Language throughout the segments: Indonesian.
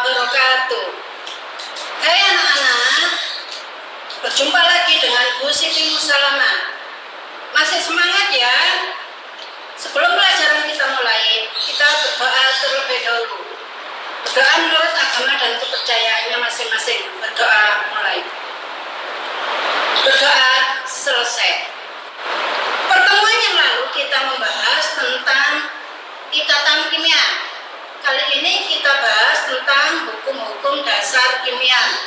wabarakatuh. Hai anak-anak, berjumpa lagi dengan Bu Siti Musalama. Masih semangat ya? Sebelum pelajaran kita mulai, kita berdoa terlebih dahulu. Berdoa menurut agama dan kepercayaannya masing-masing. Berdoa mulai. Berdoa selesai. Pertemuan yang lalu kita membahas tentang ikatan kimia. Kali ini kita bahas tentang hukum-hukum dasar kimia.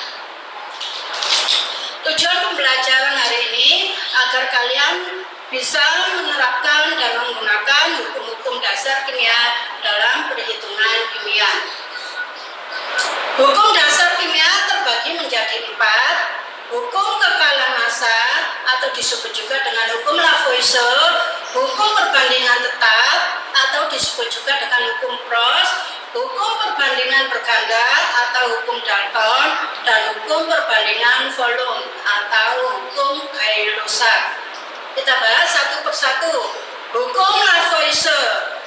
Tujuan pembelajaran hari ini agar kalian bisa menerapkan dan menggunakan hukum-hukum dasar kimia dalam perhitungan kimia. Hukum dasar kimia terbagi menjadi 4. Hukum kekalan massa atau disebut juga dengan hukum Lavoisier, hukum perbandingan tetap atau disebut juga dengan hukum Proust, hukum perbandingan berganda atau hukum Dalton, dan hukum perbandingan volume atau hukum Gay-Lussac. Kita bahas satu persatu. Hukum Lavoisier.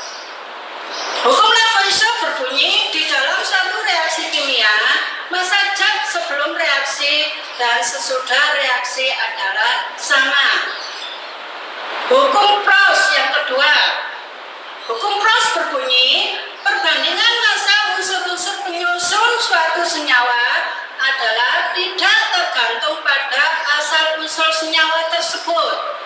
Hukum Lavoisier berbunyi, di dalam satu reaksi kimia, massa zat sebelum reaksi dan sesudah reaksi adalah sama. Hukum Proust yang kedua. Hukum Proust berbunyi, perbandingan massa unsur-unsur penyusun suatu senyawa adalah tidak tergantung pada asal unsur senyawa tersebut.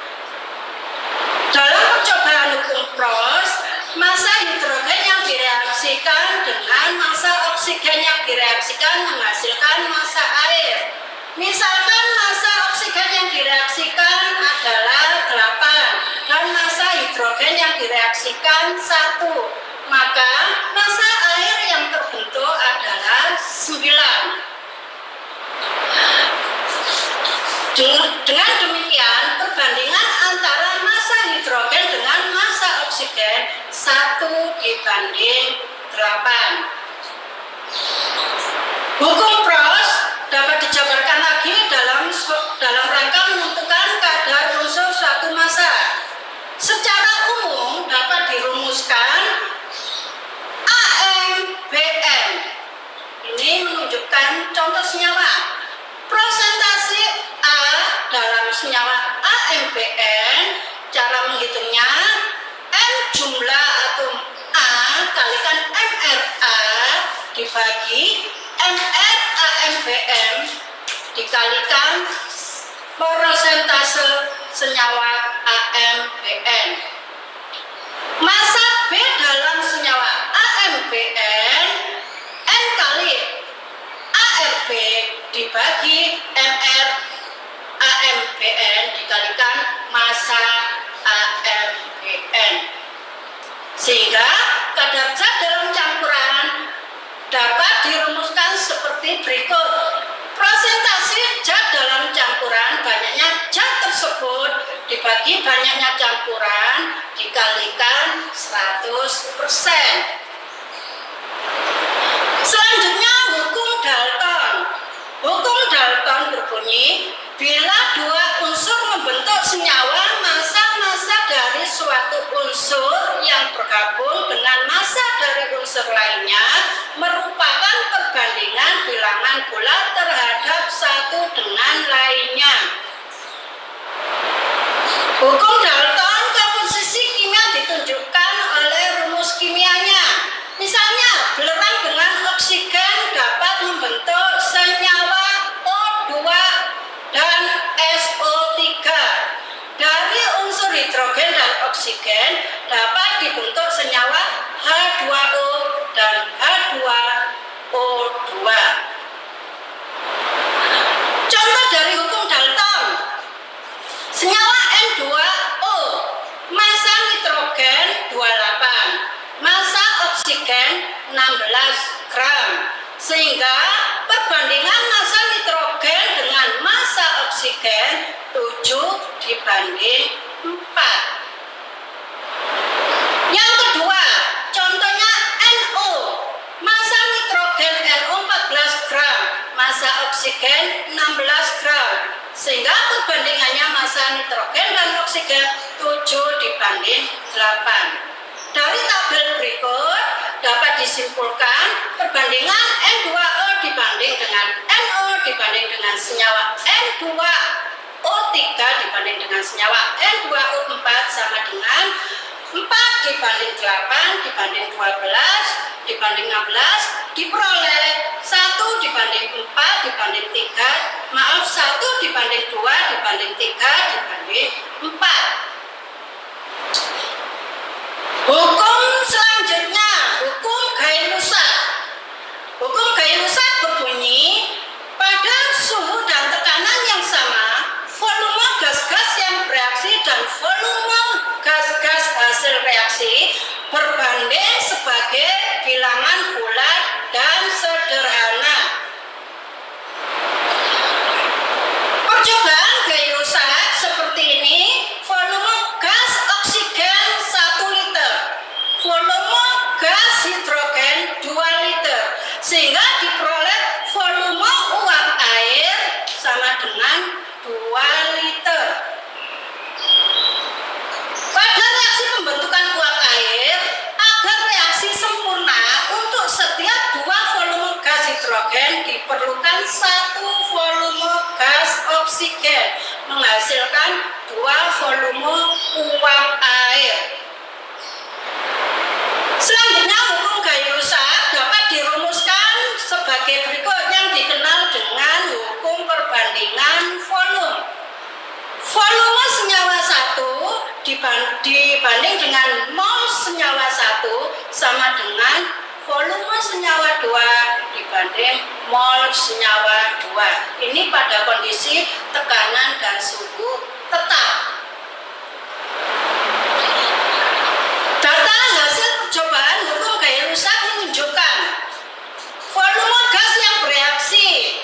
Dalam percobaan hukum Proust, massa hidrogen yang direaksikan dengan massa oksigen yang direaksikan menghasilkan massa air. Misalkan massa oksigen yang direaksikan adalah 8 dan massa hidrogen yang direaksikan 1, maka massa air yang terbentuk adalah 9. Dengan demikian, perbandingan antara massa hidrogen dengan massa oksigen 1 dibanding 8. Hukum Proust dapat dijabarkan lagi dalam rangka menentukan kadar unsur suatu massa. Secara umum dapat dirumuskan AMBN. Ini menunjukkan contoh senyawa. Prosentase A dalam senyawa AMBN, cara menghitungnya M jumlah atom A kalikan MRA dibagi MR AMBN dikalikan persentase senyawa AMBN. Massa B dalam senyawa AMBN N kali ARB dibagi MR AMBN dikalikan massa AMBN, sehingga kadar zat dalam campuran dapat dirumuskan seperti berikut. Prosentase zat dalam campuran, banyaknya zat tersebut dibagi banyaknya campuran dikalikan 100%. Selanjutnya hukum Dalton. Hukum Dalton berbunyi, bila dua unsur membentuk senyawa, massa-massa dari suatu unsur yang bergabung dengan massa dari unsur lainnya merupakan perbandingan bilangan bulat terhadap satu dengan lainnya. Hukum Dalton, komposisi kimia ditunjukkan oleh rumus kimianya. Misalnya, belerang dengan oksigen dapat membentuk senyawa O2 dan SO3. Dari unsur hidrogen dan oksigen dapat dibentuk senyawa H2O dan H2O2. Contoh dari hukum Dalton. Senyawa N2O, massa nitrogen 28, massa oksigen 16 gram. Sehingga perbandingan massa nitrogen dengan massa oksigen 7 dibanding 4. Yang kedua, contohnya NO, massa nitrogen NO 14 gram, massa oksigen 16 gram. Sehingga perbandingannya massa nitrogen dan oksigen 7 dibanding 8. Dari tabel berikut dapat disimpulkan perbandingan N2O dibanding dengan NO dibanding dengan senyawa N2O3 dibanding dengan senyawa N2O4 sama dengan 4 dibanding 8 dibanding 12 dibanding 16 diperoleh 1 dibanding 4 dibanding 3, maaf 1 dibanding 2 dibanding 3 dibanding 4. Hukum selanjutnya, hukum Gay-Lussac. Hukum Gay-Lussac berbunyi, pada suhu dan tekanan yang sama, volume gas-gas yang bereaksi dan volume gas-gas hasil reaksi berbanding sebagai bilangan bulat dan sederhana. Percobaan Gay-Lussac seperti ini, volume gas oksigen 1 liter, volume gas hidrogen 2 liter, sehingga diperoleh volume uap air sama dengan 2 liter. Pada reaksi pembentukan uap air, agar reaksi sempurna untuk setiap 2 volume gas hidrogen diperlukan 1 volume gas oksigen, menghasilkan 2 volume uap air. Selanjutnya, hukum Gay-Lussac dapat dirumuskan sebagai berikut yang dikenal dengan hukum perbandingan volume. Volume senyawa 1 dibanding dengan mol senyawa 1 sama dengan volume senyawa 2 dibanding mol senyawa 2. Ini pada kondisi tekanan dan suhu tetap. Data hasil percobaan hukum Gay-Lussac menunjukkan volume gas yang bereaksi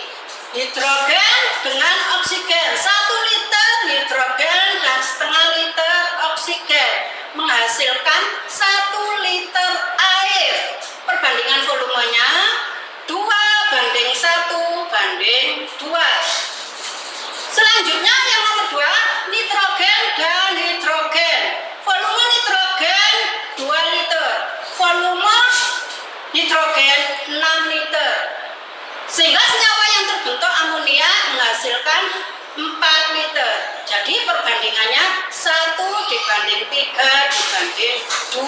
hidrogen dengan oksigen 1 liter hidrogen dan setengah liter oksigen menghasilkan 1 liter air. Perbandingan volumenya 2 banding 1 banding 2. Selanjutnya yang nomor 2, nitrogen dan hidrogen. Volume nitrogen 2 liter, volume hidrogen 6 liter. Sehingga senyawa yang terbentuk amonia menghasilkan 4 liter. Jadi perbandingannya 1 dibanding 3 dibanding 2.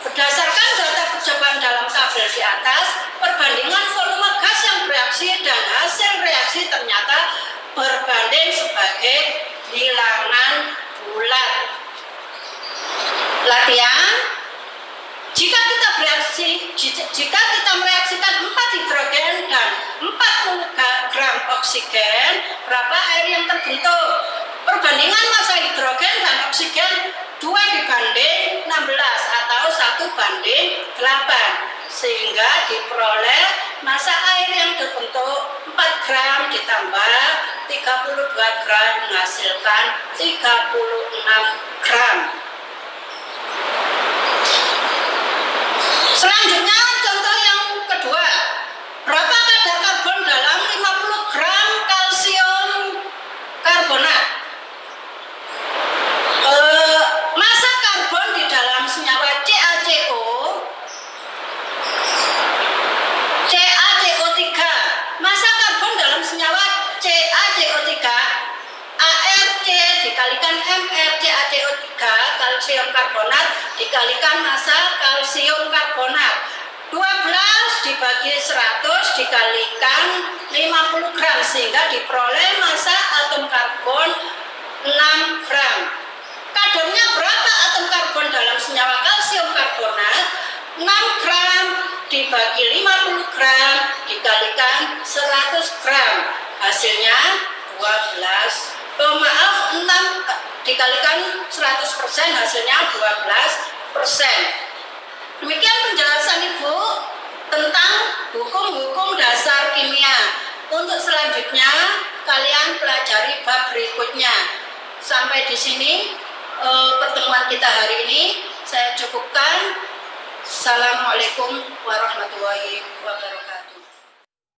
Berdasarkan data percobaan dalam tabel di atas, perbandingan volume gas yang bereaksi dan hasil reaksi ternyata berbanding sebagai bilangan bulat. Latihan, jika kita mereaksikan 4 hidrogen dan 40 gram oksigen, berapa air yang terbentuk? Perbandingan massa hidrogen dan oksigen 2 dibanding 16 atau 1 banding 8, sehingga diperoleh massa air yang terbentuk 4 gram ditambah 32 gram menghasilkan 36 gram. Selanjutnya contoh yang kedua, berapa kadar karbon dalam 50 gram kalsium karbonat? Massa karbon di dalam senyawa CaCO3, massa karbon dalam senyawa CaCO3, ArC dikalikan MrCaCO3 kalsium karbonat dikalikan massa kalsium karbonat, 12 dibagi 100 dikalikan 50 gram sehingga diperoleh massa atom karbon 6 gram. Kadarnya berapa atom karbon dalam senyawa kalsium karbonat? 6 gram dibagi 50 gram dikalikan 100 gram, hasilnya 6 dikalikan 100% hasilnya 12%. Demikian penjelasan Ibu tentang hukum-hukum dasar kimia. Untuk selanjutnya kalian pelajari bab berikutnya. Sampai di sini pertemuan kita hari ini saya cukupkan. Assalamualaikum warahmatullahi wabarakatuh.